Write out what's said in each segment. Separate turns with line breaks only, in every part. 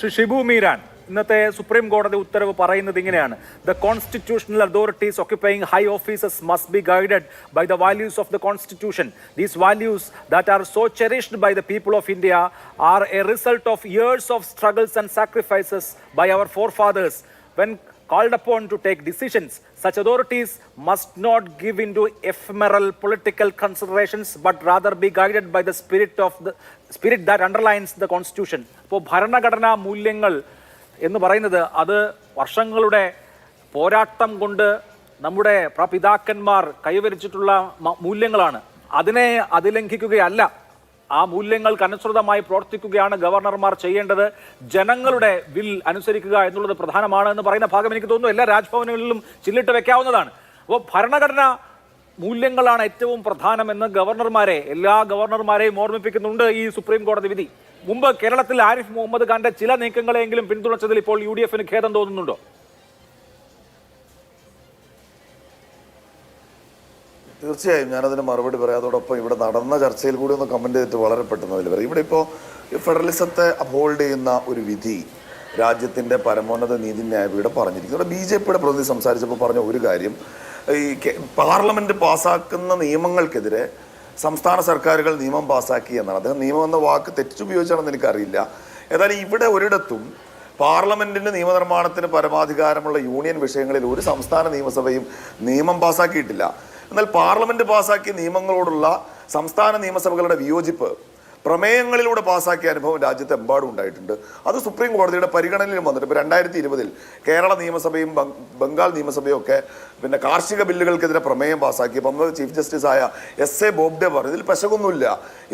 ഷിബു മീരാൻ ഇന്നത്തെ സുപ്രീം കോടതി ഉത്തരവ് പറയുന്നത് ഇങ്ങനെയാണ്: the constitutional authorities occupying high offices must be guided by the values of the constitution. These values that are so cherished by the people of India are a result of years of struggles and sacrifices by our forefathers. When called upon to take decisions, such authorities must not give into ephemeral political considerations but rather be guided by the spirit that underlines the constitution. അപ്പോൾ ഭരണഘടനാ മൂല്യങ്ങൾ എന്ന് പറയുന്നത് അത് വർഷങ്ങളുടെ പോരാട്ടം കൊണ്ട് നമ്മുടെ പ്രപിതാക്കന്മാർ കൈവരിച്ചിട്ടുള്ള മൂല്യങ്ങളാണ്. അതിനെ അതിലംഘിക്കുകയല്ല, ആ മൂല്യങ്ങൾക്ക് അനുസൃതമായി പ്രവർത്തിക്കുകയാണ് ഗവർണർമാർ ചെയ്യേണ്ടത്. ജനങ്ങളുടെ വിൽ അനുസരിക്കുക എന്നുള്ളത് പ്രധാനമാണ് എന്ന് പറയുന്ന ഭാഗം എനിക്ക് തോന്നുന്നു എല്ലാ രാജ്ഭവനുകളിലും ചില്ലിട്ട് വെക്കാവുന്നതാണ്. അപ്പോൾ ഭരണഘടനാ മൂല്യങ്ങളാണ് ഏറ്റവും പ്രധാനമെന്ന് എല്ലാ ഗവർണർമാരെയും ഓർമ്മിപ്പിക്കുന്നുണ്ട് ഈ സുപ്രീം കോടതി വിധി. മുമ്പ് കേരളത്തിൽ ആരിഫ് മുഹമ്മദ് ഖാന്റെ ചില നീക്കങ്ങളെങ്കിലും പിന്തുണച്ചതിൽ ഇപ്പോൾ UDF ഖേദം തോന്നുന്നുണ്ടോ?
തീർച്ചയായും ഞാനതിന് മറുപടി പറയാം. അതോടൊപ്പം ഇവിടെ നടന്ന ചർച്ചയിൽ കൂടി ഒന്ന് കമന്റ് ചെയ്തിട്ട് വളരെ പെട്ടെന്ന് അതിൽ വരും. ഇവിടെ ഇപ്പോൾ ഫെഡറലിസത്തെ അപ്ഹോൾഡ് ചെയ്യുന്ന ഒരു വിധി രാജ്യത്തിന്റെ പരമോന്നത നീതിന്യായപീഠം പറഞ്ഞിരിക്കുന്നു. ഇവിടെ BJPയുടെ പ്രതിനിധി സംസാരിച്ചപ്പോൾ പറഞ്ഞ ഒരു കാര്യം, ഈ പാർലമെന്റ് പാസ്സാക്കുന്ന നിയമങ്ങൾക്കെതിരെ സംസ്ഥാന സർക്കാരുകൾ നിയമം പാസ്സാക്കി എന്നാണ്. അദ്ദേഹം നിയമം എന്ന വാക്ക് തെറ്റുപയോഗിച്ചാണെന്ന് എനിക്കറിയില്ല. ഏതായാലും ഇവിടെ ഒരിടത്തും പാർലമെന്റിന് നിയമനിർമ്മാണത്തിന് പരമാധികാരമുള്ള യൂണിയൻ വിഷയങ്ങളിൽ ഒരു സംസ്ഥാന നിയമസഭയും നിയമം പാസ്സാക്കിയിട്ടില്ല. എന്നാൽ പാർലമെന്റ് പാസ്സാക്കിയ നിയമങ്ങളോടുള്ള സംസ്ഥാന നിയമസഭകളുടെ വിയോജിപ്പ് പ്രമേയങ്ങളിലൂടെ പാസ്സാക്കിയ അനുഭവം രാജ്യത്തെമ്പാടും ഉണ്ടായിട്ടുണ്ട്. അത് സുപ്രീം കോടതിയുടെ പരിഗണനയിലും വന്നിട്ട് ഇപ്പോൾ 2020 കേരള നിയമസഭയും ബംഗാൾ നിയമസഭയും ഒക്കെ പിന്നെ കാർഷിക ബില്ലുകൾക്കെതിരെ പ്രമേയം പാസ്സാക്കിയപ്പോൾ അന്ന് ചീഫ് ജസ്റ്റിസായ SA ബോബ്ഡെ പറഞ്ഞു ഇതിൽ പശകൊന്നുമില്ല,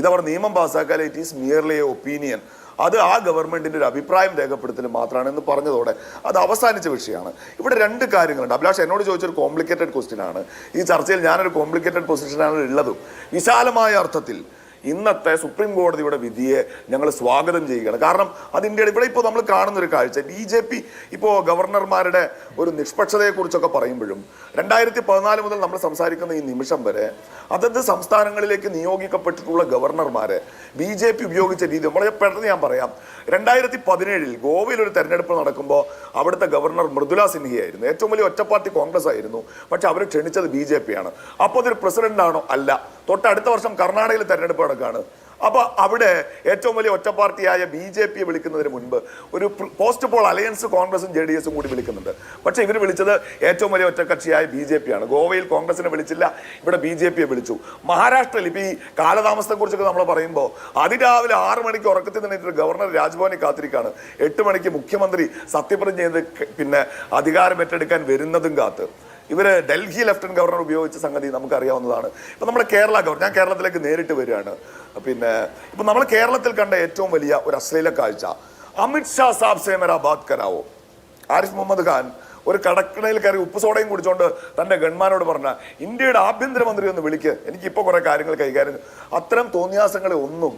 ഇതവർ നിയമം പാസ്സാക്കിയാൽ it is merely a opinion, അത് ആ ഗവൺമെന്റിന്റെ ഒരു അഭിപ്രായം രേഖപ്പെടുത്തൽ മാത്രമാണ് എന്ന് പറഞ്ഞതോടെ അത് അവസാനിച്ച വിഷയമാണ്. ഇവിടെ രണ്ട് കാര്യങ്ങളുണ്ട്. അഭിലാഷ് എന്നോട് ചോദിച്ചൊരു കോംപ്ലിക്കേറ്റഡ് ക്വസ്റ്റ്യൻ ആണ്. ഈ ചർച്ചയിൽ ഞാനൊരു കോംപ്ലിക്കേറ്റഡ് പൊസിഷനാണ് ഉള്ളതും. വിശാലമായ അർത്ഥത്തിൽ ഇന്നത്തെ സുപ്രീം കോടതിയുടെ വിധിയെ ഞങ്ങൾ സ്വാഗതം ചെയ്യുകയാണ്. കാരണം അത് ഇന്ത്യയുടെ ഇവിടെ ഇപ്പോൾ നമ്മൾ കാണുന്ന ഒരു കാഴ്ച, BJP ഇപ്പോൾ ഗവർണർമാരുടെ ഒരു നിഷ്പക്ഷതയെക്കുറിച്ചൊക്കെ പറയുമ്പോഴും 2014 മുതൽ നമ്മൾ സംസാരിക്കുന്ന ഈ നിമിഷം വരെ അതത് സംസ്ഥാനങ്ങളിലേക്ക് നിയോഗിക്കപ്പെട്ടിട്ടുള്ള ഗവർണർമാരെ BJP ഉപയോഗിച്ച രീതി വളരെ പെട്ടെന്ന് ഞാൻ പറയാം. 2017 ഗോവയിൽ ഒരു തെരഞ്ഞെടുപ്പ് നടക്കുമ്പോൾ അവിടുത്തെ ഗവർണർ മൃദുല സിൻഹയായിരുന്നു. ഏറ്റവും വലിയ ഒറ്റപ്പാർട്ടി കോൺഗ്രസ് ആയിരുന്നു, പക്ഷെ അവർ ക്ഷണിച്ചത് BJP ആണ്. അപ്പോൾ അതൊരു പ്രസിഡന്റ് ആണോ? അല്ല. തൊട്ടടുത്ത വർഷം കർണാടകയിൽ തെരഞ്ഞെടുപ്പ് നടക്കുകയാണ്. അപ്പോൾ അവിടെ ഏറ്റവും വലിയ ഒറ്റപ്പാർട്ടിയായ BJPയെ വിളിക്കുന്നതിന് മുൻപ് ഒരു പോസ്റ്റ് പോൾ അലയൻസ് കോൺഗ്രസും JDSും കൂടി വിളിക്കുന്നുണ്ട്. പക്ഷെ ഇവർ വിളിച്ചത് ഏറ്റവും വലിയ ഒറ്റക്കക്ഷിയായ BJP ആണ്. ഗോവയിൽ കോൺഗ്രസിനെ വിളിച്ചില്ല, ഇവിടെ BJPയെ വിളിച്ചു. മഹാരാഷ്ട്രയിൽ ഇപ്പോൾ ഈ കാലതാമസത്തെ കുറിച്ചൊക്കെ നമ്മൾ പറയുമ്പോൾ അതിരാവിലെ 6 മണിക്ക് ഉറക്കത്തിൽ നിന്നിട്ട് ഗവർണർ രാജ്ഭവനിൽ കാത്തിരിക്കുകയാണ്. 8 മണിക്ക് മുഖ്യമന്ത്രി സത്യപ്രതിജ്ഞ ചെയ്ത് പിന്നെ അധികാരം ഏറ്റെടുക്കാൻ വരുന്നതും കാത്ത് ഇവര് ഡൽഹി ലഫ്റ്റനന്റ് ഗവർണർ ഉപയോഗിച്ച സംഗതി നമുക്കറിയാവുന്നതാണ്. ഇപ്പൊ നമ്മുടെ കേരള ഗവർണർ, ഞാൻ കേരളത്തിലേക്ക് നേരിട്ട് വരികയാണ്. പിന്നെ ഇപ്പൊ നമ്മൾ കേരളത്തിൽ കണ്ട ഏറ്റവും വലിയ ഒരു അശ്ലീല കാഴ്ച, അമിത്ഷാ സാബ് സേ മേരാ ബാത് കരാവോ. ആരിഫ് മുഹമ്മദ് ഖാൻ ഒരു കടക്കണയിൽ കയറി ഉപ്പ് സോഡയും കുടിച്ചുകൊണ്ട് തന്റെ ഗൺമാനോട് പറഞ്ഞ ഇന്ത്യയുടെ ആഭ്യന്തരമന്ത്രി ഒന്ന് വിളിക്ക്, എനിക്കിപ്പോൾ കുറെ കാര്യങ്ങൾ കൈകാര്യം. അത്തരം തോന്നിയാസങ്ങളെ ഒന്നും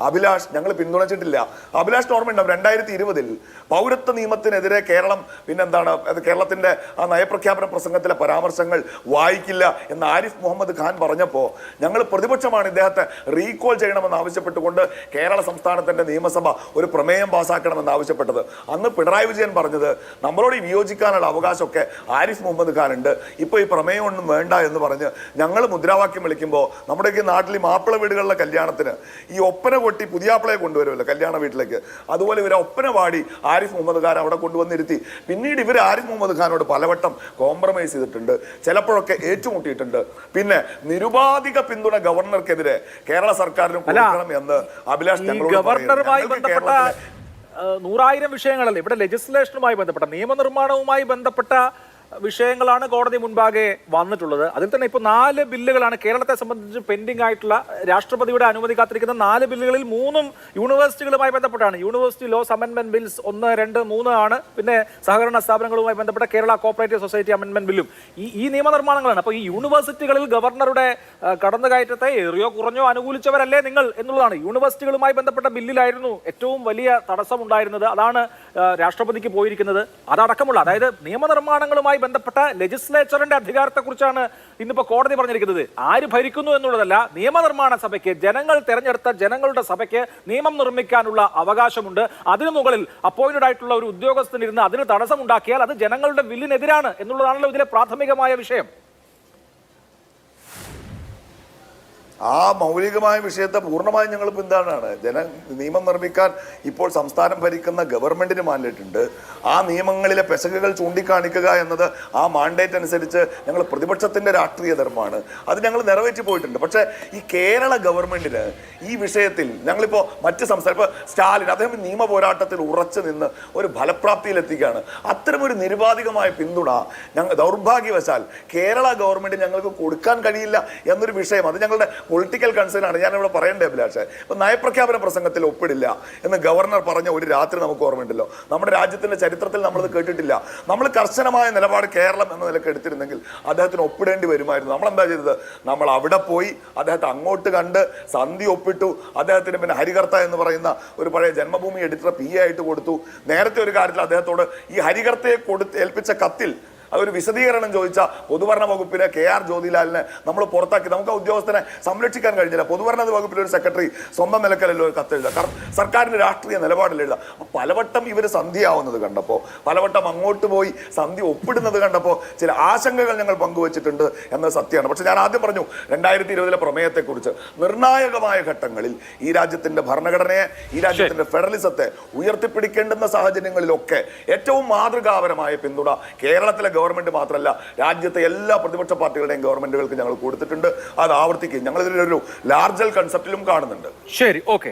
അഭിലാഷ് ഞങ്ങൾ പിന്തുണച്ചിട്ടില്ല. അഭിലാഷ് ഓർമ്മയുണ്ടാവും 2020 പൗരത്വ നിയമത്തിനെതിരെ കേരളം പിന്നെന്താണ് കേരളത്തിന്റെ ആ നയപ്രഖ്യാപന പ്രസംഗത്തിലെ പരാമർശങ്ങൾ വായിക്കില്ല എന്ന് ആരിഫ് മുഹമ്മദ് ഖാൻ പറഞ്ഞപ്പോൾ ഞങ്ങൾ പ്രതിപക്ഷമാണ് ഇദ്ദേഹത്തെ റീകോൾ ചെയ്യണമെന്ന് ആവശ്യപ്പെട്ടുകൊണ്ട് കേരള സംസ്ഥാനത്തിന്റെ നിയമസഭ ഒരു പ്രമേയം പാസ്സാക്കണമെന്ന് ആവശ്യപ്പെട്ടത്. അന്ന് പിണറായി വിജയൻ പറഞ്ഞത് നമ്മളോട് വിയോജിക്കാനുള്ള അവകാശമൊക്കെ ആരിഫ് മുഹമ്മദ് ഖാൻ ഉണ്ട്, ഇപ്പോൾ ഈ പ്രമേയം ഒന്നും വേണ്ട എന്ന് പറഞ്ഞ് ഞങ്ങൾ മുദ്രാവാക്യം വിളിക്കുമ്പോൾ നമ്മുടെയൊക്കെ നാട്ടിൽ ഈ മാപ്പിള വീടുകളിലെ കല്യാണത്തിന് ഈ ഒപ്പന കൊട്ടി പുതിയാപ്പിളയെ കൊണ്ടുവരുമല്ലോ കല്യാണ വീട്ടിലേക്ക്, അതുപോലെ ഇവരെ ഒപ്പന പാടി ആരിഫ് മുഹമ്മദ് ഖാൻ അവിടെ കൊണ്ടുവന്നിരുത്തി. പിന്നീട് ഇവർ ആരിഫ് മുഹമ്മദ് ഖാനോട് പലവട്ടം കോംപ്രമൈസ് ചെയ്തിട്ടുണ്ട്, ചിലപ്പോഴൊക്കെ ഏറ്റുമുട്ടിയിട്ടുണ്ട്. പിന്നെ നിരുപാധിക പിന്തുണ ഗവർണർക്കെതിരെ കേരള സർക്കാരിനും കൊടുക്കണം എന്ന് അഭിലാഷ്
ഗവർണറുമായി ബന്ധപ്പെട്ട 100,000 വിഷയങ്ങളല്ലേ ഇവിടെ ലെജിസ്ലേഷനുമായി ബന്ധപ്പെട്ട നിയമനിർമ്മാണവുമായി ബന്ധപ്പെട്ട വിഷയങ്ങളാണ് കോടതി മുൻപാകെ വന്നിട്ടുള്ളത്. അതിൽ തന്നെ ഇപ്പോൾ 4 ബില്ലുകളാണ് കേരളത്തെ സംബന്ധിച്ച് പെൻഡിംഗ് ആയിട്ടുള്ള. രാഷ്ട്രപതിയുടെ അനുമതി കാത്തിരിക്കുന്ന 4 ബില്ലുകളിൽ 3 യൂണിവേഴ്സിറ്റികളുമായി ബന്ധപ്പെട്ടാണ്. യൂണിവേഴ്സിറ്റി ലോസ് അമെൻമെന്റ് ബിൽസ് 1, 2, 3 ആണ്. പിന്നെ സഹകരണ സ്ഥാപനങ്ങളുമായി ബന്ധപ്പെട്ട കേരള കോപ്പറേറ്റീവ് സൊസൈറ്റി അമെൻമെന്റ് ബില്ലും ഈ നിയമനിർമ്മാണങ്ങളാണ്. അപ്പോൾ ഈ യൂണിവേഴ്സിറ്റികളിൽ ഗവർണറുടെ കടന്നുകയറ്റത്തെ ഏറിയോ കുറഞ്ഞോ അനുകൂലിച്ചവരല്ലേ നിങ്ങൾ എന്നുള്ളതാണ്. യൂണിവേഴ്സിറ്റികളുമായി ബന്ധപ്പെട്ട ബില്ലിലായിരുന്നു ഏറ്റവും വലിയ തടസ്സമുണ്ടായിരുന്നത്. അതാണ് രാഷ്ട്രപതിക്ക് പോയിരിക്കുന്നത്. അതടക്കമുള്ള അതായത് നിയമനിർമ്മാണങ്ങളുമായി ബന്ധപ്പെട്ട ലെജിസ്ലേച്ചറിന്റെ അധികാരത്തെക്കുറിച്ചാണ് ഇന്നിപ്പോ കോടതി പറഞ്ഞിരിക്കുന്നത്. ആര് ഭരിക്കുന്നു എന്നുള്ളതല്ല, നിയമനിർമ്മാണ സഭയ്ക്ക്, ജനങ്ങൾ തെരഞ്ഞെടുത്ത ജനങ്ങളുടെ സഭയ്ക്ക് നിയമം നിർമ്മിക്കാനുള്ള അവകാശമുണ്ട്. അതിനു മുകളിൽ അപ്പോയിന്റഡ് ആയിട്ടുള്ള ഒരു ഉദ്യോഗസ്ഥനിരുന്ന് അതിന് തടസ്സമുണ്ടാക്കിയാൽ അത് ജനങ്ങളുടെ വില്ലിനെതിരാണ് എന്നുള്ളതാണല്ലോ ഇതിലെ പ്രാഥമികമായ വിഷയം.
ആ മൗലികമായ വിഷയത്തെ പൂർണ്ണമായും ഞങ്ങൾ പിന്താണാണ്. നിയമം നിർമ്മിക്കാൻ ഇപ്പോൾ സംസ്ഥാനം ഭരിക്കുന്ന ഗവൺമെന്റിന് മാൻഡേറ്റ്. ആ നിയമങ്ങളിലെ പെശകുകൾ ചൂണ്ടിക്കാണിക്കുക എന്നത് ആ മാൻഡേറ്റ് അനുസരിച്ച് ഞങ്ങൾ പ്രതിപക്ഷത്തിന്റെ രാഷ്ട്രീയ ധർമ്മമാണ്. അത് ഞങ്ങൾ നിറവേറ്റി പോയിട്ടുണ്ട്. പക്ഷേ ഈ കേരള ഗവൺമെന്റിന് ഈ വിഷയത്തിൽ ഞങ്ങളിപ്പോൾ മറ്റ് സംസ്ഥാനം, ഇപ്പോൾ സ്റ്റാലിൻ അദ്ദേഹം നിയമ പോരാട്ടത്തിൽ ഉറച്ചു നിന്ന് ഒരു ഫലപ്രാപ്തിയിലെത്തിക്കുകയാണ്. അത്തരമൊരു നിരുപാധികമായ പിന്തുണ ഞങ്ങൾ ദൗർഭാഗ്യവശാൽ കേരള ഗവൺമെന്റ് ഞങ്ങൾക്ക് കൊടുക്കാൻ കഴിയില്ല എന്നൊരു വിഷയം, അത് ഞങ്ങളുടെ പൊളിറ്റിക്കൽ കൺസേൺ ആണ്. ഞാനിവിടെ പറയണ്ടേ അഭിലാഷേ, ഇപ്പൊ നയപ്രഖ്യാപന പ്രസംഗത്തിൽ ഒപ്പിടില്ല എന്ന് ഗവർണർ പറഞ്ഞ ഒരു രാത്രി നമുക്ക് ഓർമ്മയുണ്ടല്ലോ. നമ്മുടെ രാജ്യത്തിന്റെ ചരിത്രത്തിൽ നമ്മളത് കേട്ടിട്ടില്ല. നമ്മൾ കർശനമായ നിലപാട് കേരളം എന്ന നിലക്ക് എടുത്തിരുന്നെങ്കിൽ അദ്ദേഹത്തിന് ഒപ്പിടേണ്ടി വരുമായിരുന്നു. നമ്മളെന്താ ചെയ്തത്? നമ്മൾ അവിടെ പോയി അദ്ദേഹത്തെ അങ്ങോട്ട് കണ്ട് സന്ധി ഒപ്പിട്ടു. അദ്ദേഹത്തിന് പിന്നെ ഹരികർത്ത എന്ന് പറയുന്ന ഒരു പഴയ ജന്മഭൂമി എഡിറ്റർ PA ആയിട്ട് കൊടുത്തു. നേരത്തെ ഒരു കാര്യത്തിൽ അദ്ദേഹത്തോട് ഈ ഹരികർത്തയെ ഏൽപ്പിച്ച കത്തിൽ അതൊരു വിശദീകരണം ചോദിച്ച പൊതുഭരണ വകുപ്പിലെ KR ജ്യോതിലാലിനെ നമ്മൾ പുറത്താക്കി. നമുക്ക് ആ ഉദ്യോഗസ്ഥനെ സംരക്ഷിക്കാൻ കഴിഞ്ഞില്ല. പൊതുഭരണ വകുപ്പിലെ ഒരു സെക്രട്ടറി സ്വന്തം നിലക്കലല്ലോ ഒരു കത്തെഴുതുക, സർക്കാരിന്റെ രാഷ്ട്രീയ നിലപാടിൽ എഴുതുക. പലവട്ടം ഇവർ സന്ധിയാവുന്നത് കണ്ടപ്പോൾ, പലവട്ടം അങ്ങോട്ട് പോയി സന്ധി ഒപ്പിടുന്നത് കണ്ടപ്പോൾ ചില ആശങ്കകൾ ഞങ്ങൾ പങ്കുവച്ചിട്ടുണ്ട് എന്നത് സത്യമാണ്. പക്ഷെ ഞാൻ ആദ്യം പറഞ്ഞു 2020 പ്രമേയത്തെക്കുറിച്ച് നിർണായകമായ ഘട്ടങ്ങളിൽ ഈ രാജ്യത്തിന്റെ ഭരണഘടനയെ, ഈ രാജ്യത്തിന്റെ ഫെഡറലിസത്തെ ഉയർത്തിപ്പിടിക്കേണ്ടുന്ന സാഹചര്യങ്ങളിലൊക്കെ ഏറ്റവും മാതൃകാപരമായ പിന്തുണ കേരളത്തിലെ ഗവൺമെന്റ് മാത്രമല്ല രാജ്യത്തെ എല്ലാ പ്രതിപക്ഷ പാർട്ടികളുടെയും ഗവൺമെന്റുകൾക്ക് ഞങ്ങൾ കൊടുത്തിട്ടുണ്ട്. അത് ആവർത്തിക്കുകയും ഞങ്ങൾ ഇതിലൊരു ലാർജർ കൺസെപ്റ്റിലും കാണുന്നുണ്ട്.
ശരി, ഓക്കെ.